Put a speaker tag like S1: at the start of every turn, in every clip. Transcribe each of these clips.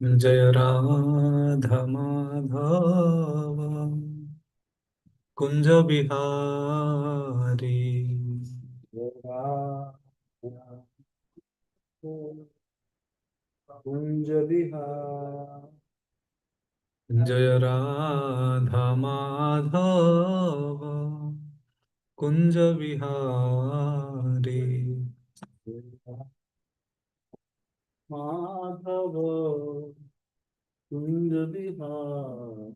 S1: जय राधा माधव कुंज बिहारी।
S2: कुंज बिहार।
S1: जय राधा माधव कुंज बिहारी।
S2: माधव कुंज बिहार।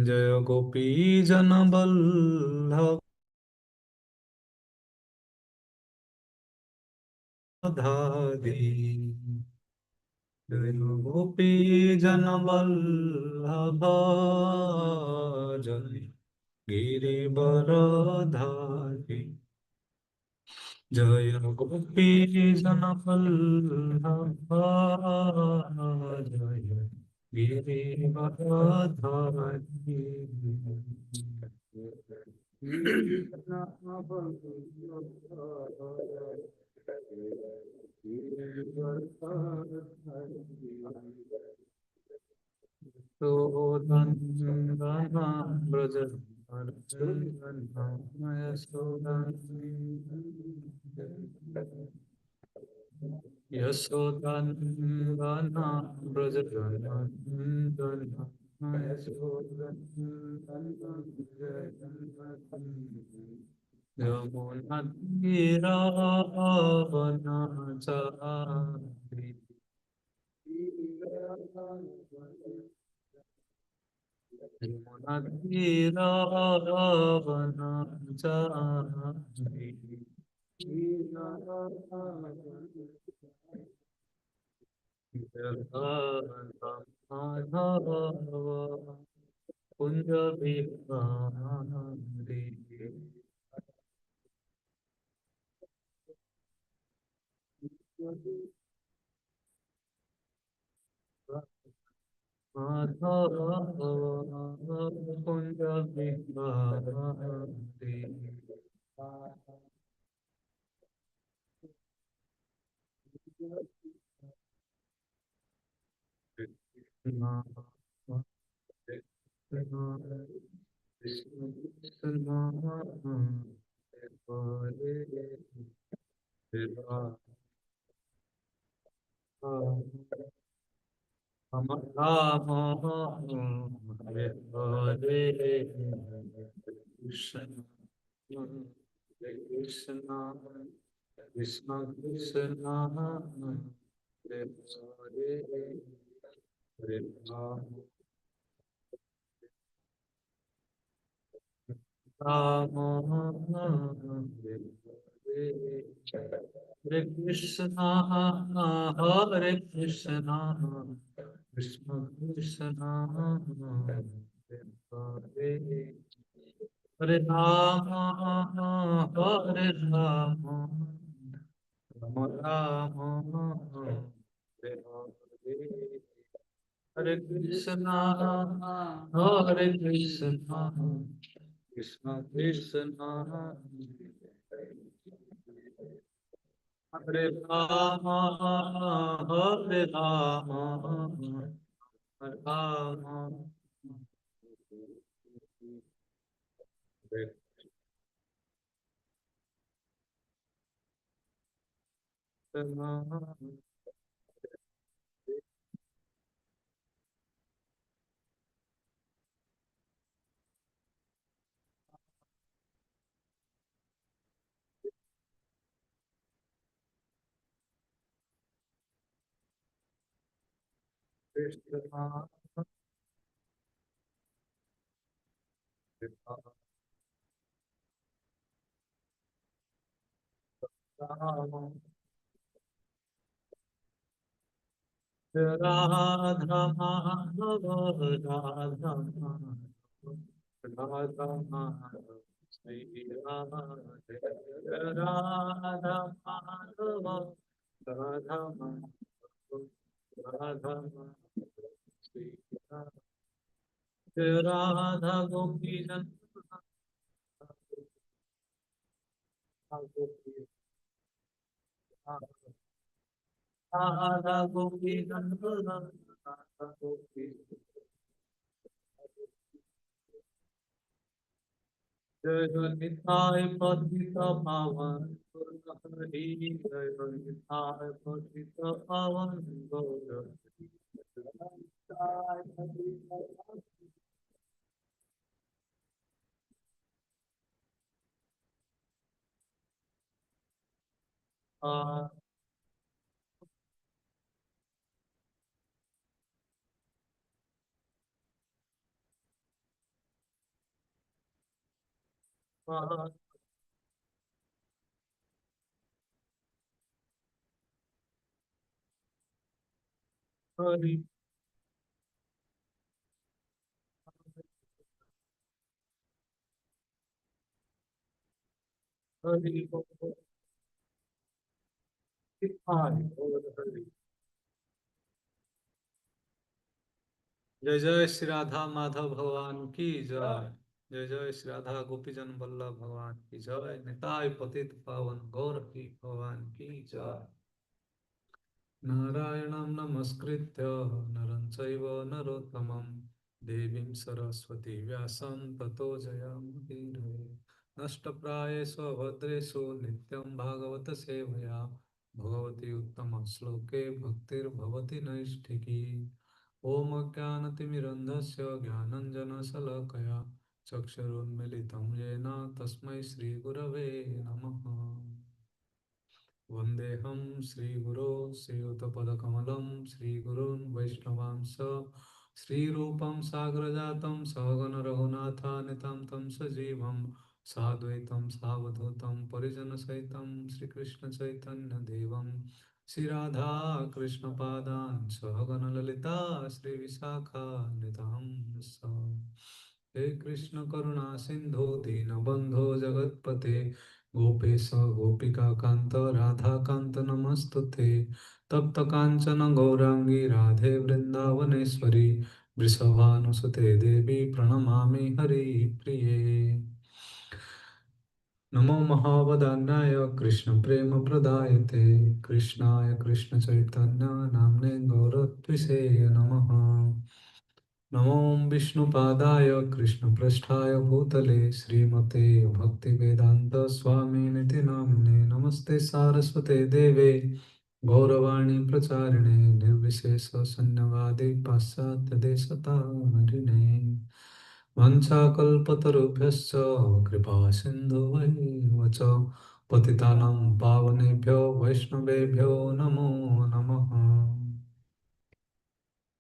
S1: जय गोपी जन वल्लभ धारी। जय गोपी जन वल्लभ जय गिरिवरधारी। जय गोपी जन वल्लभ जय गिरिवरधारी। सोदन गना ब्रज यशोदन यशोदन गना ब्रज यमुना तीरा वनाचारी। यमुना तीरा वनाचारी। माधव कुंज बिहारी। माधव कुंज बिहारी। कृष्ण कृष्ण कृष्ण हरे राम राम राम हरे हरे कृष्ण हरे कृष्ण कृष्ण कृष्ण हरे हरे हरे राम राम हरे हरे हरे कृष्ण हरे कृष्ण कृष्ण कृष्ण हरे हरे हरे राम हरे राम राम राम हरे हरे हरे कृष्ण हरे कृष्ण कृष्ण कृष्ण हरे राम हरे राम हरे राम हरे कृष्ण कृष्ण राम राधा माधव राधा माधव राधा माधव श्री राधे राधा माधव राधा माधव राधा माधव श्री राधा गोपी जन राधा गोपी नंद राधा गोपी जय जय निताय पतित पावन हरि जय जय निताय पतित पावन गौर हरि हरि बोल निताय बोल हरि जय जय श्री राधा माधव भगवान की जय जय जय श्री राधा गोपीजन वल्लभ भगवान की जय निताय पतित पावन गौर की भगवान की जय नारायणं नमस्कृत्य नरं चैव नरोत्तमं देवीं सरस्वती व्यासं ततो जयमुदीरये नष्टप्रायेषु अभद्रेषु नित्यं भागवत सेवया भगवती उत्तमश्लोके भक्तिर्भवति नैष्ठिकी ॐ अज्ञानतिमिरन्धस्य ज्ञानञ्जनशलाकया चक्षुरुन्मिलितं येन तस्मै श्रीगुरवे नमः वन्देऽहं श्रीगुरो श्रीयुतपदकमलं श्रीगुरून् वैष्णवांश श्रीरूपं साग्रजातं सहगण रघुनाथानितं तं सजीवं साद्वैतं सावधूतं परिजनसहितं श्रीकृष्णचैतन्यदेवं श्रीराधा कृष्णपादान् सहगण ललिता श्रीविशाखान्वितं हे कृष्ण करुणा सिन्धो दीनबन्धो जगत्पते गोपेश गोपिका कांत राधा कांत नमस्तुते तप्त कांचन गौरांगी राधे वृंदावनेश्वरी वृषभानुसुते देवी प्रणमामि हरिप्रिये नमो महावदान्याय कृष्ण प्रेम प्रदायते कृष्णाय कृष्ण चैतन्य नाम्ने गौरत्विषे नमः नमो विष्णुपादाय कृष्णपृष्ठाय भूतले श्रीमते भक्तिवेदान्त स्वामिनिति नामिने नमस्ते सारस्वते देवे गौरवाणी प्रचारिणे निर्विशेष शून्यवादी पाश्चात्यदेशतारिणे वंशाकल्पतरुभ्यश्च कृपा सिन्धुवैव च पतितानां पावनेभ्यो वैष्णवेभ्यो नमो नमः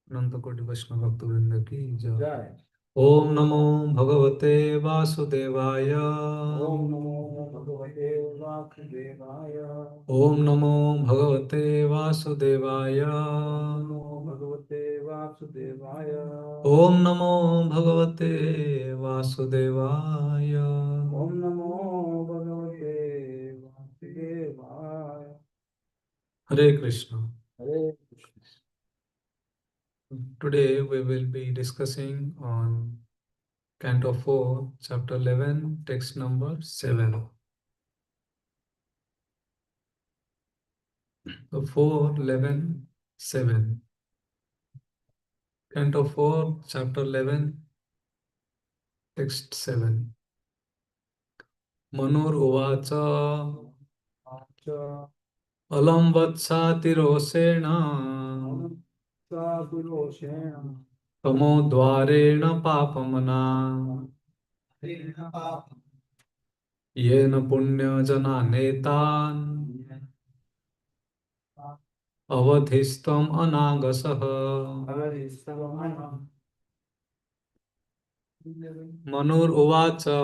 S1: अनंत कोटि वैष्णव भक्तवृंद की जय
S2: जय।
S1: ओम नमो भगवते वासुदेवाय
S2: ओम नमो भगवते वासुदेवाय।
S1: ओम नमो भगवते वासुदेवाय
S2: नमो भगवते वासुदेवाय।
S1: ओम नमो भगवते वासुदेवाय
S2: ओम नमो भगवते वासुदेवाय।
S1: हरे कृष्ण
S2: हरे Krishna.
S1: today we will be discussing on canto 4 chapter 11 text number 7 so 4 11 7 Canto 4, Chapter 11, Text 7. Manur Uvacha
S2: अच्छा
S1: Alam Vatsatirosena
S2: साधुरोषेण
S1: Tamo Dvarena Papamana Yena Punya Jana Netan Avadhistam Anagasaha Manur Uvacha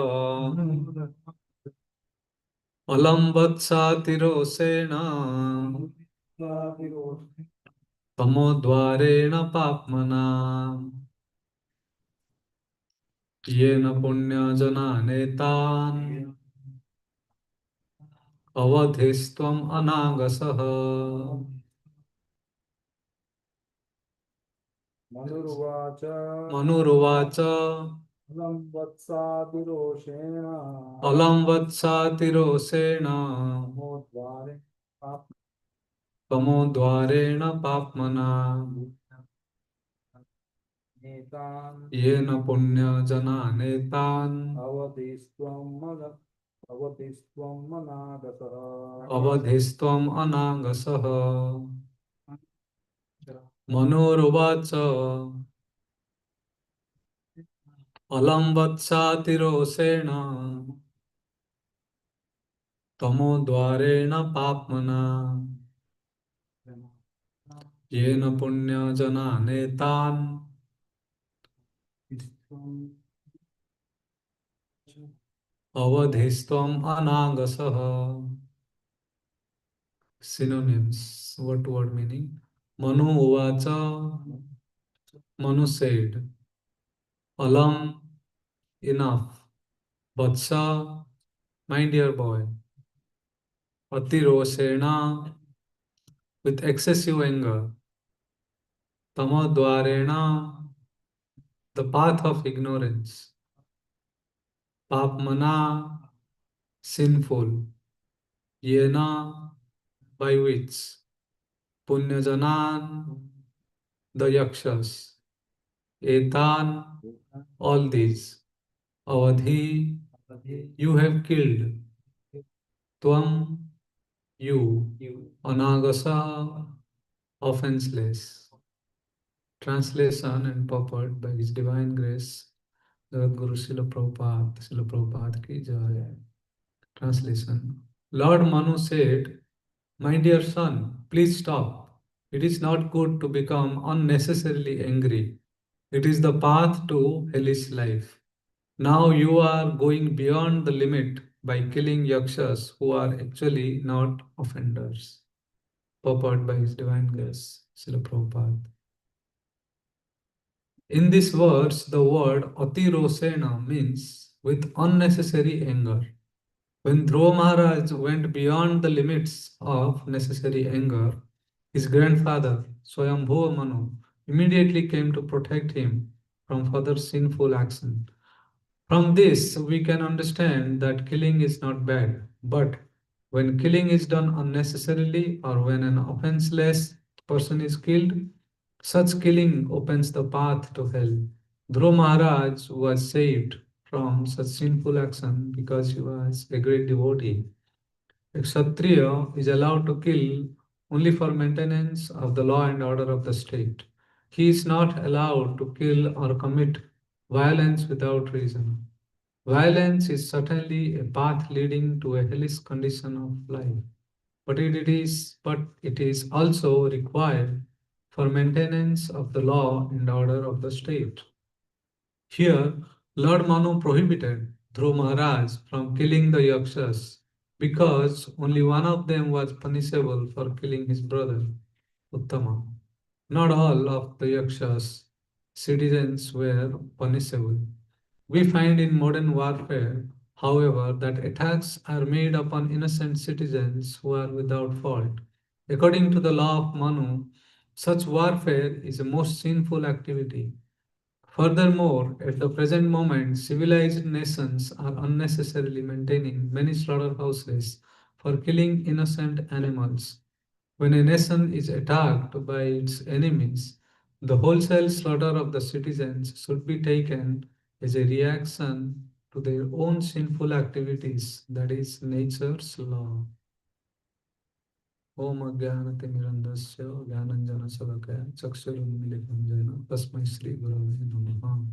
S1: Alam Vatsatirosena तमोद्वारेण पाप्मना येन पुण्यजनानेतान् अवधिस्त्वम् अनागसः
S2: मनुर्वाच
S1: मनुरुवाच
S2: अलं वत्सातिरोषेण
S1: अलं वत्सातिरोषेण
S2: मोद्वारे
S1: तमोद्वारेण पाप्मना
S2: नेतान्
S1: येन पुण्यजनानेतान्
S2: अवतिस्त्वं मनागतः
S1: अवधिस्त्वम् अनागसः मनोरुवाच अलं वत्सातिरोषेण तमोद्वारेण पाप्मना येन पुण्यजनानेतान् अवधिस्त्वम् अनागसः synonyms what word meaning manu uvacha manu said alam enough vatsa my dear boy atiroshena with excessive anger tamadwarena the path of ignorance papmana sinful yena by which punyajanan the yakshas etan all these avadhi you have killed tvam you anagasa offenseless. Translation and purport by His Divine Grace, Jagat Guru Srila Prabhupada ki jai. Translation. Lord Manu said, my dear son, please stop. It is not good to become unnecessarily angry. It is the path to hellish life. Now you are going beyond the limit by killing yakshas who are actually not offenders. Purport by His Divine Grace, Srila Prabhupada. In this verse, the word atirosena means with unnecessary anger. When Dhruva Maharaj went beyond the limits of necessary anger, his grandfather, Swayambhuva Manu, immediately came to protect him from further sinful action. From this, we can understand that killing is not bad, but when killing is done unnecessarily or when an offenseless person is killed, such killing opens the path to hell. Dhruva Maharaj was saved from such sinful action because he was a great devotee. A Kshatriya is allowed to kill only for maintenance of the law and order of the state. He is not allowed to kill or commit violence without reason. Violence is certainly a path leading to a hellish condition of life, but it is also required for maintenance of the law and order of the state. Here, Lord Manu prohibited Dhruv Maharaj from killing the Yakshas because only one of them was punishable for killing his brother, Uttama. Not all of the Yakshas, citizens, were punishable. We find in modern warfare, however, that attacks are made upon innocent citizens who are without fault. According to the law of Manu, such warfare is a most sinful activity. Furthermore, at the present moment, civilized nations are unnecessarily maintaining many slaughterhouses for killing innocent animals. When a nation is attacked by its enemies, the wholesale slaughter of the citizens should be taken as a reaction to their own sinful activities, that is, nature's law. Om Ajnanatimirandasya Jnananjana Salakaya Chakshurunmilitam Jena Tasmai Shri Gurave Namaha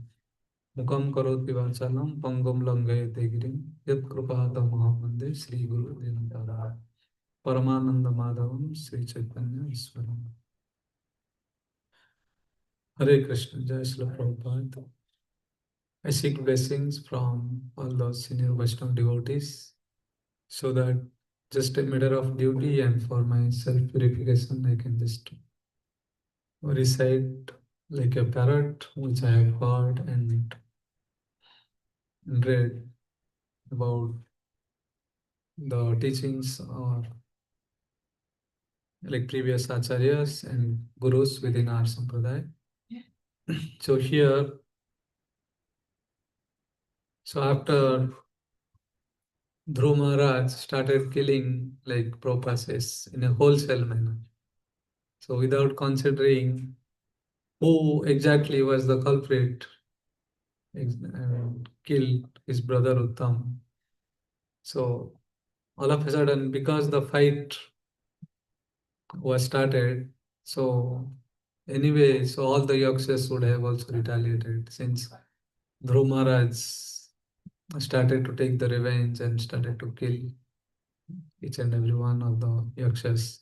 S1: Mukam Karoti Vachalam Pangam Langayate Girim Yat Krupata Mahamande Shri Guru Dinatara Paramananda Madhavam Sri Chaitanya Iswaram Hare Krishna Jai Srila Prabhupada. I seek blessings from all the senior Vaishnava devotees so that just a matter of duty and for my self-purification I can just recite like a parrot which I have heard and read about the teachings or like previous acharyas and gurus within our sampradaya. So here, so after Dhruv Maharaj started killing like Prabhupada says in a wholesale manner. So without considering who exactly was the culprit, killed his brother Uttam. So all of a sudden, because the fight was started, so anyway, so all the Yakshas would have also retaliated since Dhruv Maharaj started to take the revenge and started to kill each and every one of the Yakshas.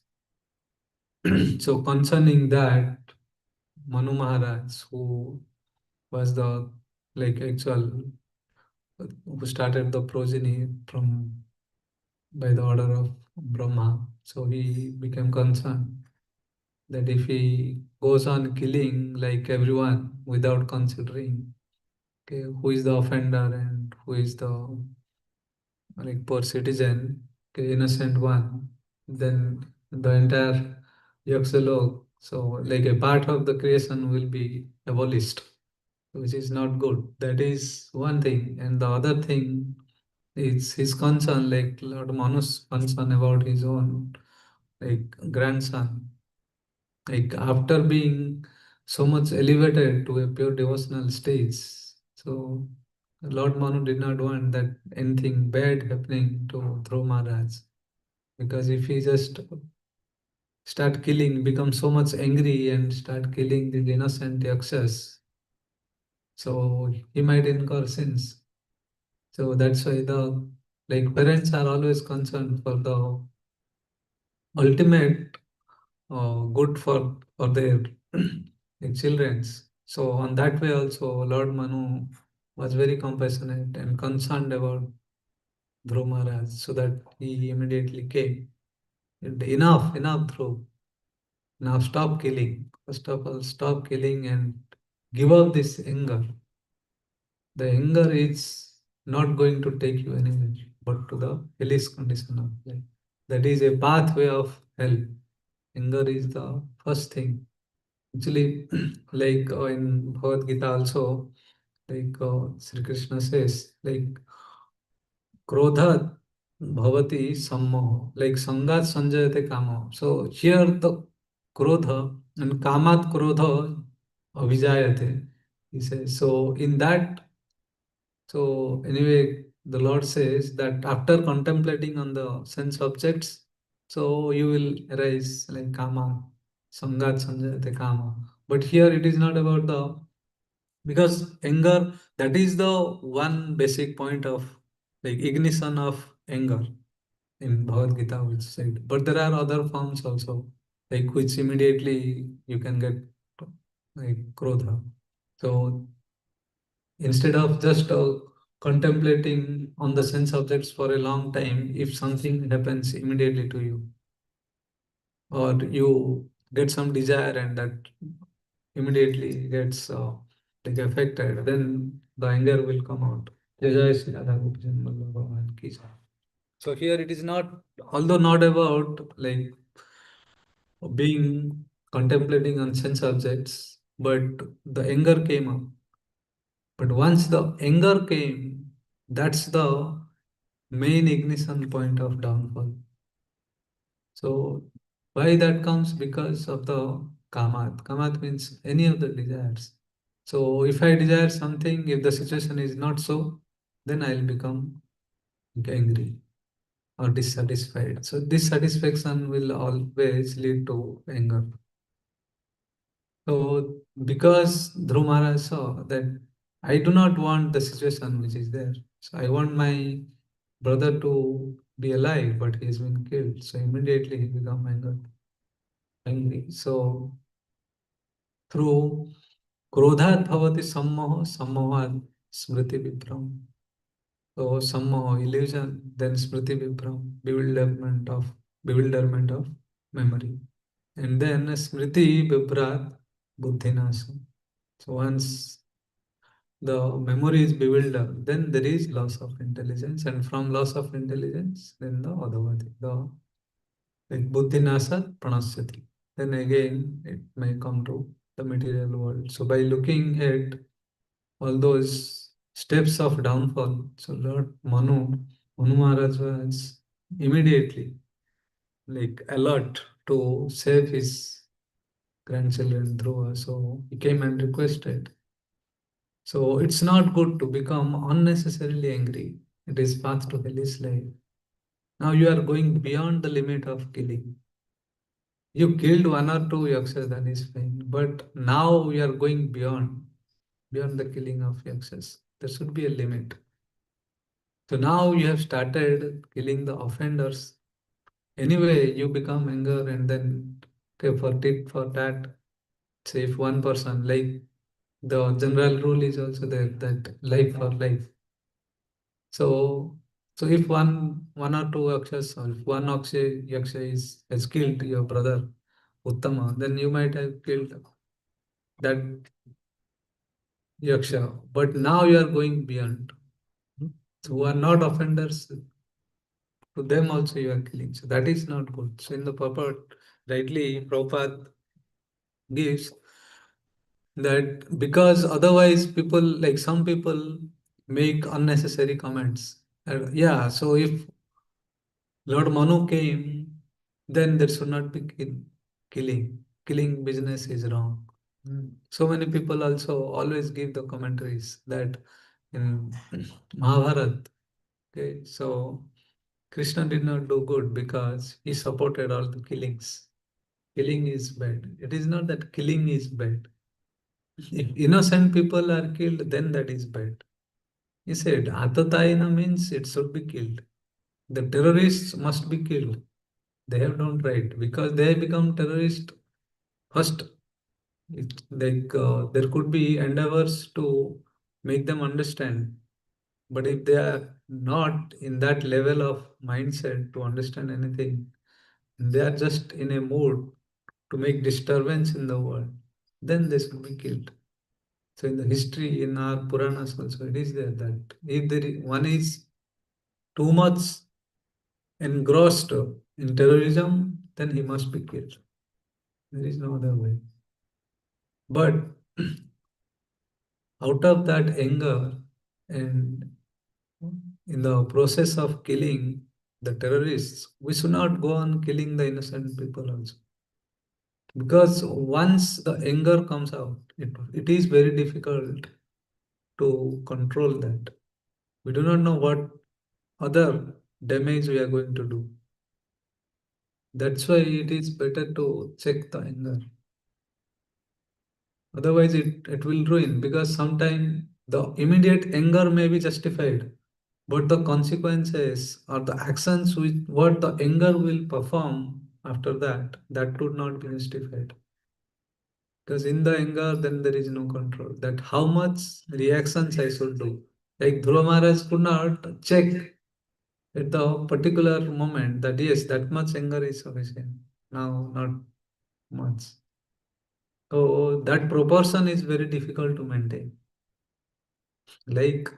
S1: So concerning that, Manu Maharaj, who was the actual who started the progeny from by the order of Brahma. So he became concerned that if he goes on killing like everyone without considering okay, who is the offender and who is the poor citizen, okay, innocent one, then the entire Yaksalok, so like a part of the creation will be abolished, which is not good. That is one thing. And the other thing is his concern, like Lord Manu's concern about his own grandson. Like after being so much elevated to a pure devotional stage, so Lord Manu did not want that anything bad happening to Dhruv Maharaj. Because if he just start killing, become so much angry and start killing the innocent Yakshas, so he might incur sins. So that's why the parents are always concerned for the ultimate good for their childrens. So on that way also, Lord Manu was very compassionate and concerned about Dhruv Maharaj, so that he immediately came. And enough, Dhruv. Now stop killing. First of all, stop killing and give up this anger. The anger is not going to take you anywhere, but to the hellish condition of life. That is a pathway of hell. Anger is the first thing. Actually, in Bhagavad Gita also, Sri Krishna says, krodha bhavati sammoho, like sangat sanjayate kamo. So here the krodha and kamat krodha avijayate. He says, so in that, so anyway, the Lord says that after contemplating on the sense objects, so you will arise like kama, sangat sanjayate kama. But here it is not about the, because anger, that is the one basic point of ignition of anger in Bhagavad Gita, which said. But there are other forms also, which immediately you can get krodha. So instead of just contemplating on the sense objects for a long time, if something happens immediately to you, or you get some desire and that immediately gets affected, then the anger will come out. Jai Jai Shri Radha Gopi Vallabha Bhagavan Ki Jai. So here it is not, although not about being contemplating on sense objects, but the anger came up. But once the anger came, that's the main ignition point of downfall. So why that comes? Because of the kamat. Kamat means any of the desires. So if I desire something, if the situation is not so, then I'll become angry or dissatisfied. So dissatisfaction will always lead to anger. So because Dhruv Maharaj saw that I do not want the situation which is there. So I want my brother to be alive, but he has been killed. So immediately he become angry. So through krodhat bhavati sammoha, sammohat smriti vibram. So sammoha, illusion, then smriti vibram, bewilderment of memory. And then smriti vibrat buddhinasam. So once the memory is bewildered, then there is loss of intelligence, and from loss of intelligence, then the adavati, the buddhinasa pranasyati. Then again, it may come to the material world. So by looking at all those steps of downfall, so Lord Manu Maharaj was immediately alert to save his grandchildren Dhruva. So he came and requested. So it's not good to become unnecessarily angry. It is path to hellish life. Now you are going beyond the limit of killing. You killed one or two yakshas, that is fine. But now we are going beyond the killing of yakshas. There should be a limit. So now you have started killing the offenders. Anyway, you become anger and then okay, for tit for tat. Say if one person, like the general rule is also there that life for life. So so if one or two yakshas, or if one yaksha has killed your brother Uttama, then you might have killed that yaksha. But now you are going beyond. So who are not offenders, to them also you are killing. So that is not good. So in the purport, rightly Prabhupada gives that because otherwise people, like some people make unnecessary comments. Yeah, so if Lord Manu came, then there should not be killing. Killing business is wrong. So many people also always give the commentaries that in Mahabharata, okay, so Krishna did not do good because he supported all the killings. Killing is bad. It is not that killing is bad. If innocent people are killed, then that is bad. He said, Atataina means it should be killed. The terrorists must be killed. They have no right because they have become terrorists first. There could be endeavors to make them understand, but if they are not in that level of mindset to understand anything, they are just in a mood to make disturbance in the world, then they should be killed. So in the history, in our Puranas also, it is there that if one is too much engrossed in terrorism, then he must be killed. There is no other way. But out of that anger and in the process of killing the terrorists, we should not go on killing the innocent people also. Because once the anger comes out, it is very difficult to control that. We do not know what other damage we are going to do. That's why it is better to check the anger. Otherwise, it will ruin because sometimes the immediate anger may be justified, but the consequences or the actions with what the anger will perform after that, that would not be justified. Because in the anger, then there is no control. That how much reactions I should do. Like Dhruva Maharaj could not check at the particular moment that yes, that much anger is sufficient. Now, not much. So that proportion is very difficult to maintain. Like,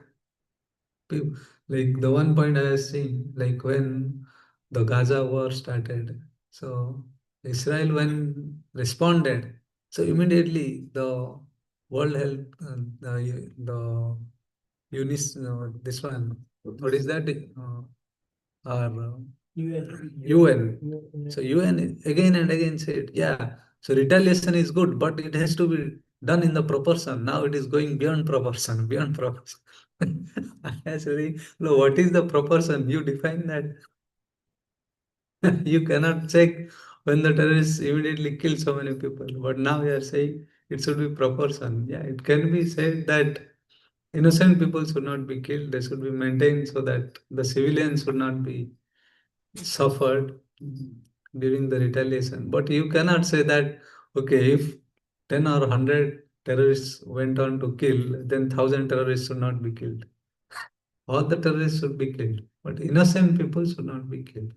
S1: like the one point I have seen, like when the Gaza war started, so Israel when responded, so immediately the World Health, the UNIS, this one, what is that? Or UN. So UN again and again said, yeah, so retaliation is good, but it has to be done in the proportion. Now it is going beyond proportion, beyond proportion. Actually, no, what is the proportion? You define that. You cannot check when the terrorists immediately kill so many people. But now you are saying it should be proportion. Yeah, it can be said that innocent people should not be killed. They should be maintained so that the civilians should not be suffered during the retaliation. But you cannot say that, okay, if 10 or 100 terrorists went on to kill, then 1,000 terrorists should not be killed. All the terrorists should be killed, but innocent people should not be killed.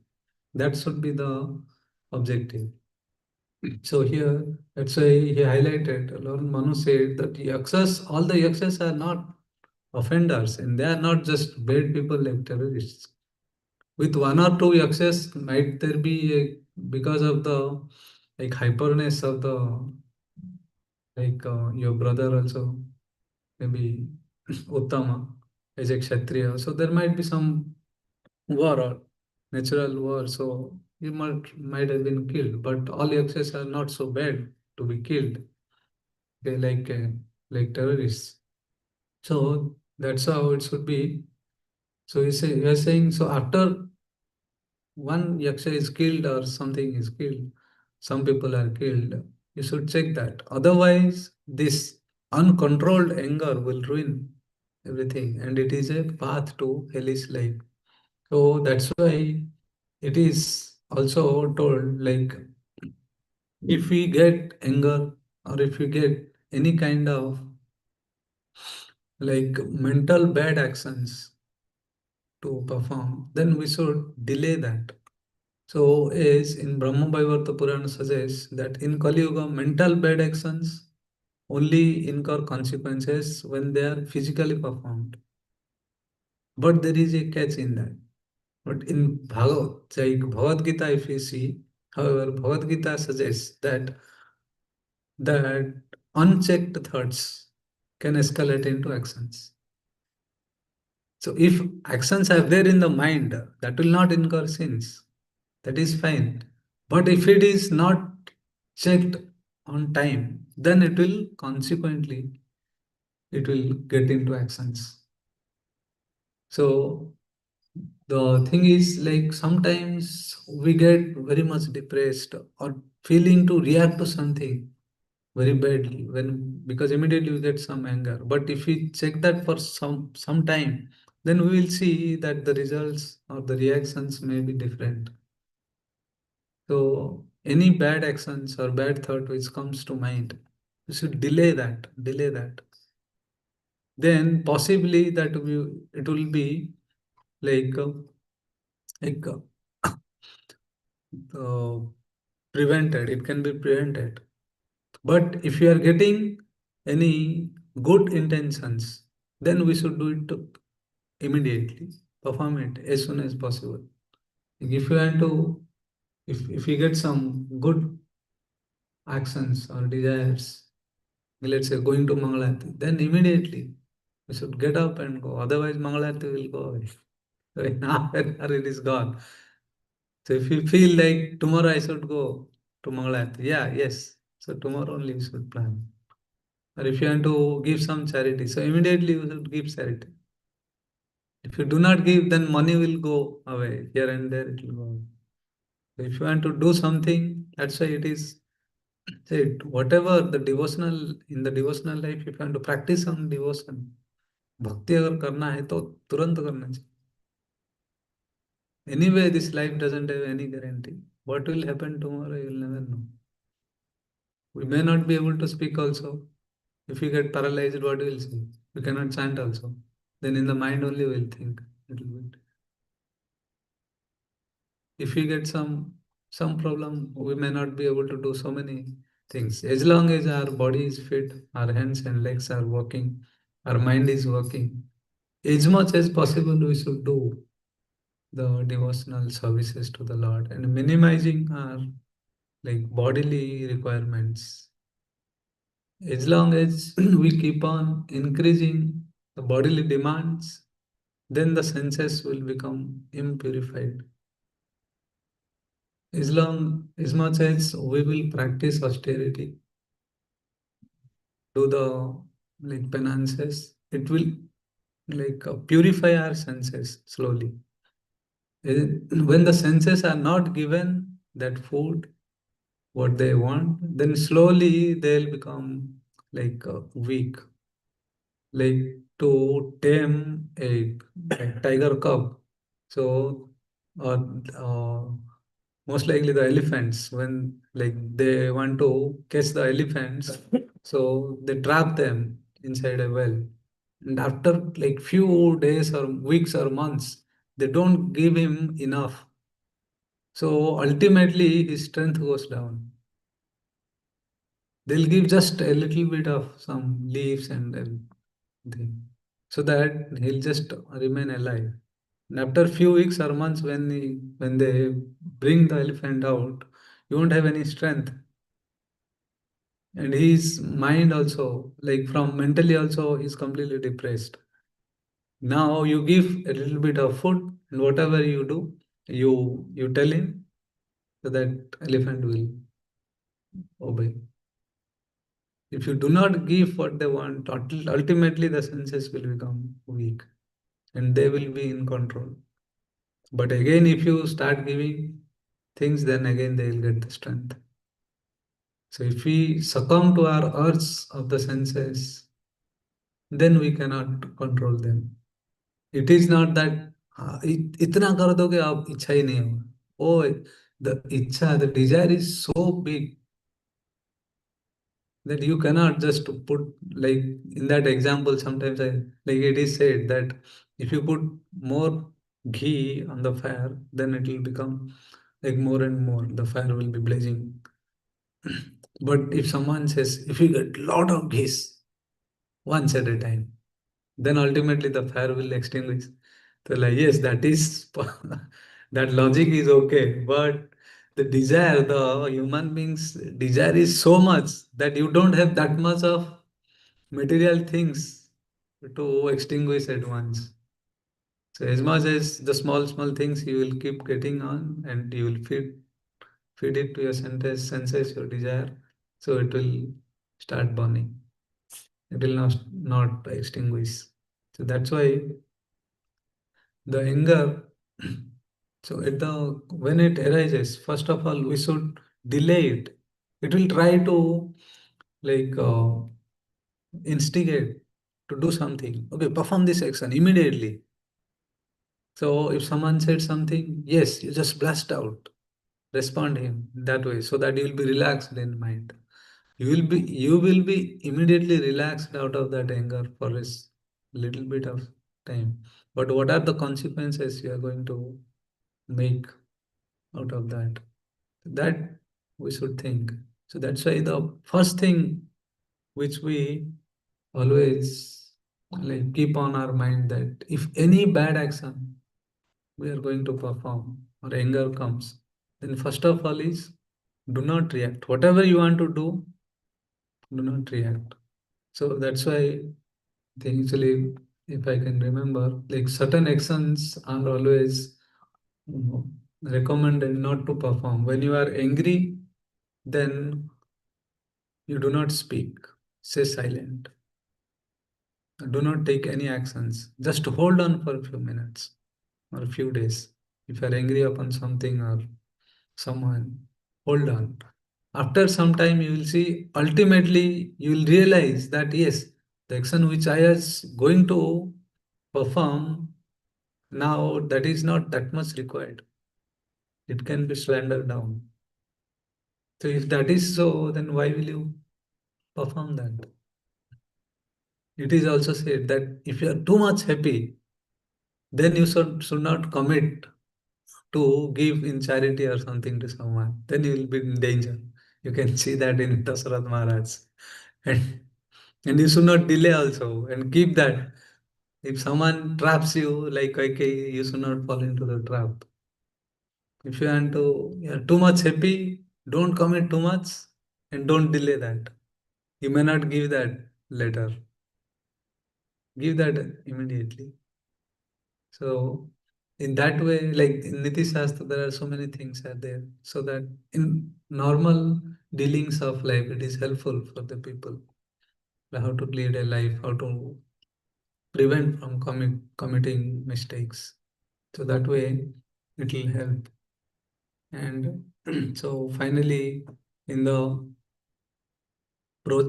S1: That should be the objective. So here, that's why he highlighted, Lord Manu said that yakshas, all the yakshas are not offenders and they are not just bad people like terrorists. With one or two yakshas, might there be because of the like hyperness of the your brother also maybe Uttama as a Kshatriya. So there might be some war or natural war. So he might have been killed, but all yakshas are not so bad. to be killed, okay, like terrorists. So that's how it should be. So we are saying, so after one yaksha is killed or something is killed, some people are killed, you should check that. Otherwise, this uncontrolled anger will ruin everything, and it is a path to hellish life. So that's why it is also told, like, if we get anger or if we get any kind of like mental bad actions to perform, then we should delay that. So, as in Brahma Vaivarta Purana suggests that in Kali Yuga, mental bad actions only incur consequences when they are physically performed. But there is a catch in that. But in Bhagavad Gita, if you see, however, Bhagavad Gita suggests that unchecked thoughts can escalate into actions. So if actions are there in the mind, that will not incur sins. That is fine. But if it is not checked on time, then it will consequently it will get into actions. So the thing is, like, sometimes we get very much depressed or feeling to react to something very badly when, because immediately we get some anger. But if we check that for some time, then we will see that the results or the reactions may be different. So any bad actions or bad thought which comes to mind, you should delay that. Then possibly it will be like like uh, prevented. It can be prevented. But if you are getting any good intentions, then we should do it immediately. Perform it as soon as possible. Like, if you want to, if you get some good actions or desires, let's say going to Mangalarti, then immediately we should get up and go. Otherwise, Mangalarti will go away. So in half an hour it is gone. So if you feel like tomorrow I should go to Mangalarti, yeah, yes. So tomorrow only you should plan. Or if you want to give some charity, so immediately you should give charity. If you do not give, then money will go away. Here and there it will go away. So if you want to do something, that's why it is said, whatever the devotional, in the devotional life, if you want to practice some devotion, भक्ति अगर करना है तो तुरंत करना चाहिए. Anyway, this life doesn't have any guarantee. What will happen tomorrow, you will never know. We may not be able to speak also. If we get paralyzed, what will say? We cannot chant also. Then in the mind only we will think a little bit. If we get some problem, we may not be able to do so many things. As long as our body is fit, our hands and legs are working, our mind is working, as much as possible we should do the devotional services to the Lord and minimizing our like bodily requirements. As long as we keep on increasing the bodily demands, then the senses will become impurified. As much as we will practice austerity, do the like penances, it will like purify our senses slowly. When the senses are not given that food, what they want, then slowly they'll become like weak. Like to tame a tiger cub. So, uh, most likely the elephants, when like they want to catch the elephants, so they trap them inside a well. And after like few days or weeks or months, they don't give him enough. So ultimately his strength goes down. They'll give just a little bit of some leaves and everything so that he'll just remain alive. And after few weeks or months, when they bring the elephant out, you won't have any strength. And his mind also, like from mentally also, is completely depressed. Now you give a little bit of food, and whatever you do, you tell him so that elephant will obey. If you do not give what they want, ultimately the senses will become weak and they will be in control. But again, if you start giving things, then again they will get the strength. So if we succumb to our urge of the senses, then we cannot control them. It is not that इतना कर दो कि आप इच्छा ही नहीं होगा. Oh, the इच्छा, the desire is so big that you cannot just put, like in that example. Sometimes I, like it is said that if you put more ghee on the fire, then it will become like more and more. The fire will be blazing. But if someone says, if you get lot of ghee once at a time, then ultimately the fire will extinguish. So like yes, that is that logic is okay, but the desire, the human beings desire is so much that you don't have that much of material things to extinguish at once. So as much as the small things you will keep getting on and you will feed it to your senses, your desire, so it will start burning. It will not extinguish. So that's why the anger, so at the when it arises, first of all we should delay it. It will try to like instigate to do something. Okay, perform this action immediately. So if someone said something, yes, you just blast out, respond him that way, so that you will be relaxed in mind. You will be immediately relaxed out of that anger for a little bit of time. But what are the consequences you are going to make out of that? That we should think. So that's why the first thing which we always like keep on our mind, that if any bad action we are going to perform or anger comes, then first of all is do not react. Whatever you want to do, do not react. So that's why I think actually, if I can remember, like certain actions are always recommended not to perform. When you are angry, then you do not speak, stay silent, do not take any actions. Just hold on for a few minutes or a few days. If you are angry upon something or someone, hold on. After some time, you will see, ultimately, you will realize that yes, the action which I was going to perform now, that is not that much required. It can be slandered down. So if that is so, then why will you perform that? It is also said that if you are too much happy, then you should not commit to give in charity or something to someone. Then you will be in danger. You can see that in Dasarath Maharaj. And, and you should not delay also and keep that. If someone traps you, like okay, you should not fall into the trap. If you want to, you're too much happy, don't commit too much and don't delay that. You may not give that later. Give that immediately. So in that way, like in Niti Shastra, there are so many things are there. So that in normal dealings of life, it is helpful for the people. Like how to lead a life, how to prevent from committing mistakes. So that way it will help. And so finally, in the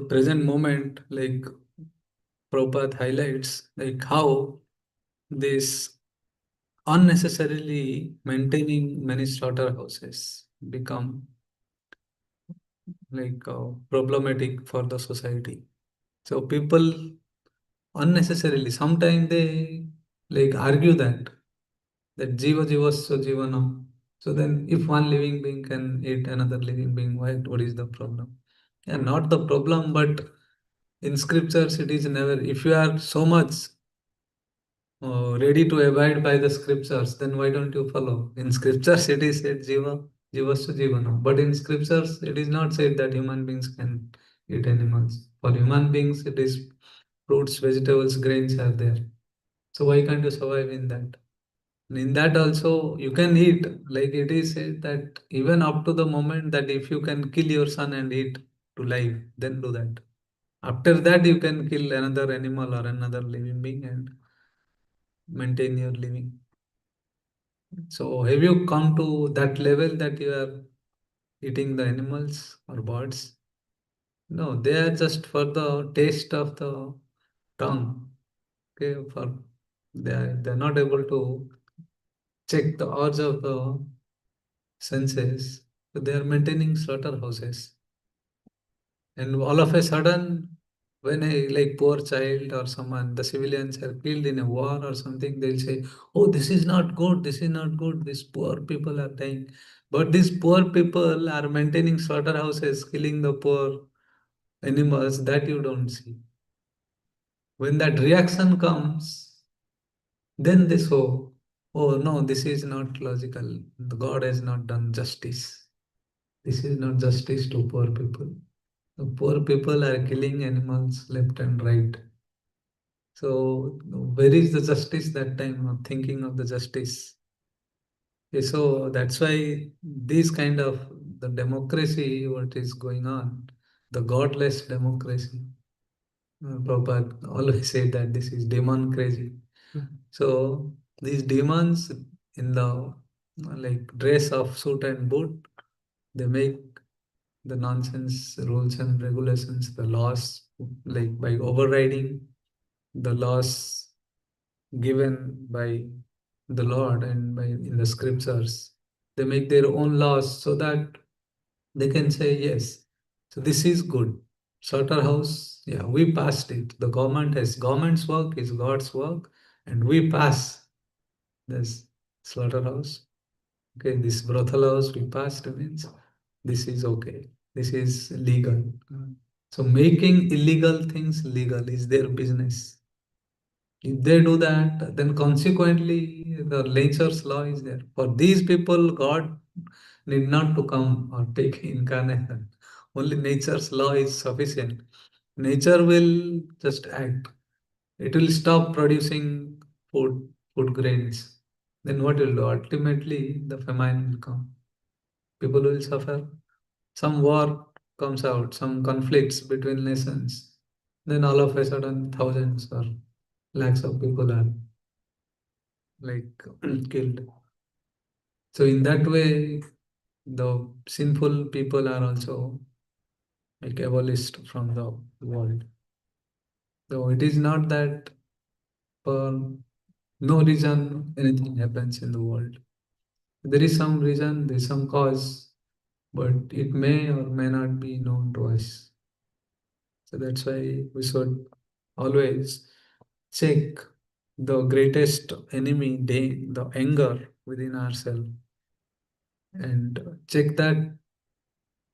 S1: present moment, like Prabhupada highlights, like how this unnecessarily maintaining many slaughterhouses become like problematic for the society. So people unnecessarily, sometimes they like argue that jiva jivasya jivana. So then if one living being can eat another living being, what is the problem? Yeah, not the problem, but in scriptures it is never. If you are so much ready to abide by the scriptures, then why don't you follow? In scriptures, it is said jiva, jivasya jivana. But in scriptures, it is not said that human beings can eat animals. For human beings, it is fruits, vegetables, grains are there. So why can't you survive in that? And in that also, you can eat. Like it is said that even up to the moment that if you can kill your son and eat to life, then do that. After that, you can kill another animal or another living being and maintain your living. So, have you come to that level that you are eating the animals or birds? No, they are just for the taste of the tongue. Okay, for they are not able to check the urge of the senses. So they are maintaining slaughterhouses. And all of a sudden, when a like poor child or someone, the civilians are killed in a war or something, they'll say, "Oh, this is not good. This is not good. These poor people are dying." But these poor people are maintaining slaughterhouses, killing the poor animals that you don't see. When that reaction comes, then they show, "Oh no, this is not logical. The God has not done justice. This is not justice to poor people." The poor people are killing animals left and right. So where is the justice that time of thinking of the justice? Okay, so that's why this kind of the democracy, what is going on, the godless democracy. Prabhupada always said that this is demon crazy. So these demons in the like dress of suit and boot, they make the nonsense rules and regulations, the laws, like by overriding the laws given by the Lord and by in the scriptures. They make their own laws so that they can say yes. So this is good. Slaughterhouse, yeah, we passed it. The government's work is God's work, and we pass this slaughterhouse. Okay, this brothel house we passed means this is okay. This is legal. So making illegal things legal is their business. If they do that, then consequently the nature's law is there. For these people, God need not to come or take incarnation. Only nature's law is sufficient. Nature will just act. It will stop producing food grains. Then what will do? Ultimately, the famine will come. People will suffer. Some war comes out, some conflicts between nations. Then all of a sudden, thousands or lakhs of people are like killed. So in that way, the sinful people are also like abolished from the world. So it is not that for no reason anything happens in the world. There is some reason, there is some cause, but it may or may not be known to us. So that's why we should always check the greatest enemy, the anger within ourselves, and check that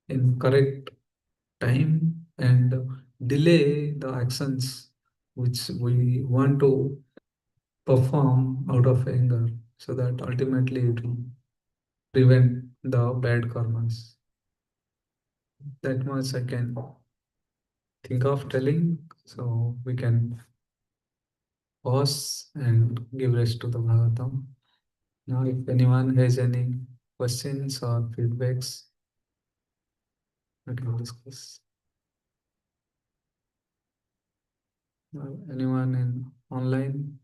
S1: in correct time and delay the actions which we want to perform out of anger so that ultimately it will prevent the bad karmas. That much I can think of telling, so we can pause and give rest to the Bhagavatam. Now, if anyone has any questions or feedbacks, we can discuss. Anyone in online?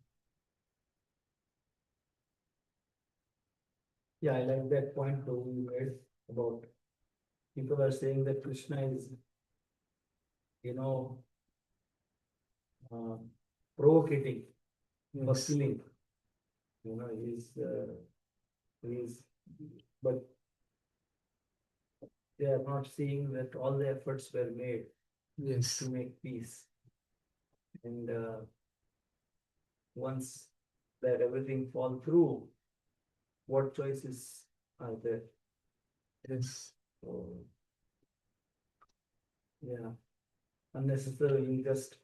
S2: Yeah, I like that point too you made about people are saying that Krishna is, you know, uh, provocating for
S1: Yes,
S2: killing. He's, but they are not seeing that all the efforts were made to
S1: yes,
S2: make peace. And once that everything fall through, what choices are there?
S1: yes,
S2: So, yeah, unnecessarily just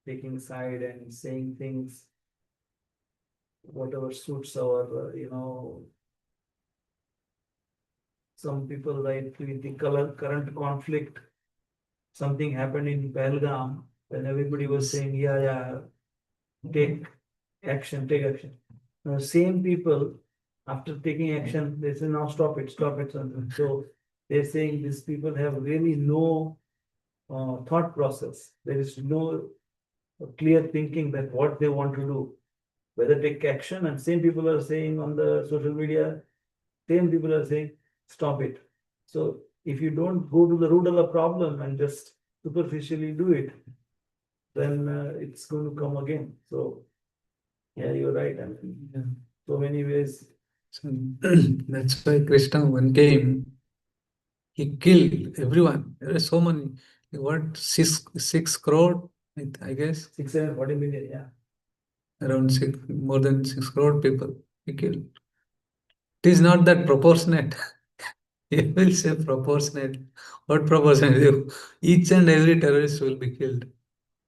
S2: taking side and saying things, whatever suits our, some people like with the current conflict, something happened in Pahalgam, when everybody was
S1: yes,
S2: saying, yeah, yeah, take action, take action. Now, same people, after taking action, they say, now stop it, stop it. So they're saying these people have really no thought process. There is no clear thinking that what they want to do, whether take action. And same people are saying on the social media, same people are saying, stop it. So if you don't go to the root of the problem and just superficially do it, then it's going to come again. So yeah, you're right. I mean,
S1: Yeah.
S2: so many ways.
S1: So that's why Krishna, when came, he killed everyone. There are so many. What, 6 crore? I guess
S2: 640 million, yeah.
S1: around more than 6 crore people he killed. It is not that proportionate. He will say proportionate. What proportionate? Each and every terrorist will be killed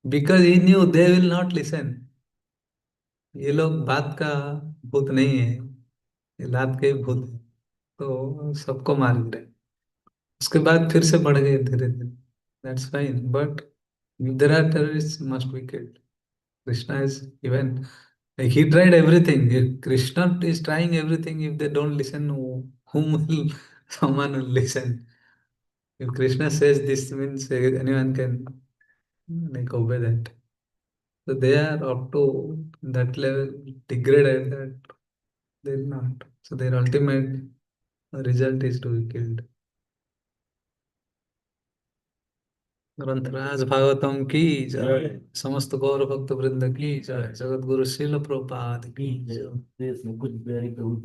S1: because he knew they will not listen. ये लोग बात का भूत नहीं है, ये लात के ही भूत है, तो सबको मार गिरे। उसके बाद फिर से बढ़ गए धीरे धीरे। That's fine, but if there are terrorists, must be killed. Krishna is even, like, he tried everything. If Krishna is trying everything, if they don't listen, whom will someone will listen? If Krishna says this, means anyone can, like, obey that. So they are up to that level degraded that they will not. So their ultimate result is to be killed. ग्रंथराज Bhagavatam की जय, समस्त गौर भक्त वृंद की जय, जगत गुरु शिल प्रभुपाद की जय।
S2: This good very good.